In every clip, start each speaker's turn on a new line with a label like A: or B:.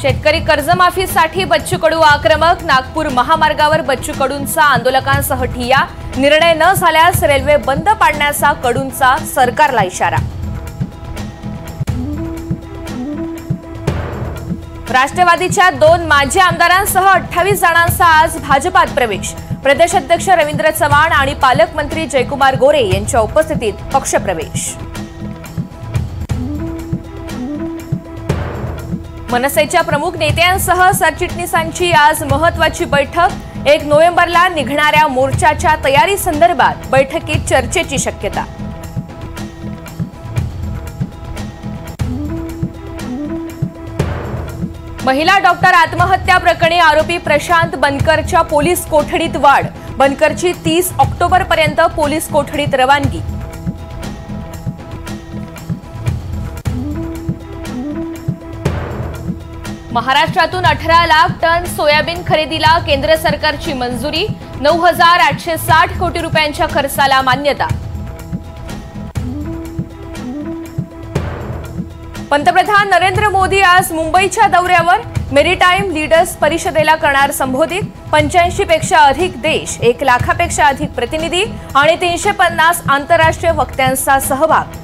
A: शेतकरी कर्जमाफीसाठी बच्चू कडू आक्रमक। नागपूर महामार्गावर बच्चू कडूंचा आंदोलकांसह ठिय्या। निर्णय न झाल्यास रेल्वे बंद पाडण्याचा कडूंचा सरकारला इशारा। राष्ट्रवादीच्या 2 माजी आमदारांसह 28 जणांचा आज भाजपात प्रवेश। प्रदेशाध्यक्ष रवींद्र चव्हाण आणि पालकमंत्री जयकुमार गोरे यांच्या उपस्थितीत पक्षप्रवेश। मनसेच्या प्रमुख नेत्यांसह सरचिटणीसांची आज महत्त्वाची बैठक। 1 नोव्हेंबरला निघणाऱ्या मोर्चाच्या तयारी संदर्भात बैठकीत चर्चेची शक्यता। महिला डॉक्टर आत्महत्या प्रकरणी आरोपी प्रशांत बनकरच्या पोलीस कोठडीत वाढ। बनकरची 30 ऑक्टोबरपर्यंत पोलीस कोठडीत रवानगी। महाराष्ट्रातून 18 लाख टन सोयाबीन खरेदीला केंद्र सरकारची मंजुरी। 9,860 कोटी रुपयांच्या खर्चाला मान्यता। पंतप्रधान नरेंद्र मोदी आज मुंबईच्या दौऱ्यावर। मेरीटाईम लीडर्स परिषदेला करणार संबोधित। 85 पेक्षा अधिक देश, 1 लाखापेक्षा अधिक प्रतिनिधी आणि 350 आंतरराष्ट्रीय वक्त्यांचा सहभाग।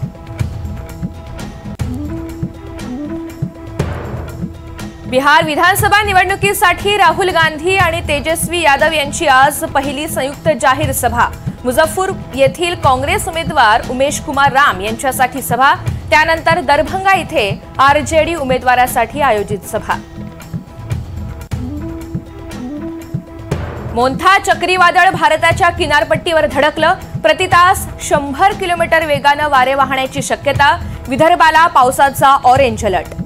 A: बिहार विधानसभा निवडणुकीसाठी राहुल गांधी आणि तेजस्वी यादव यांची आज पहिली संयुक्त जाहीर सभा। मुझफ्फर येथील काँग्रेस उमेदवार उमेश कुमार राम यांच्यासाठी सभा। त्यानंतर दरभंगा इथे आरजेडी उमेदवारासाठी आयोजित सभा। मोन्था चक्रीवादळ भारताच्या किनारपट्टीवर धडकलं। प्रति तास 100 किलोमीटर वेगानं वारे वाहण्याची शक्यता। विदर्भाला पावसाचा ऑरेंज अलर्ट।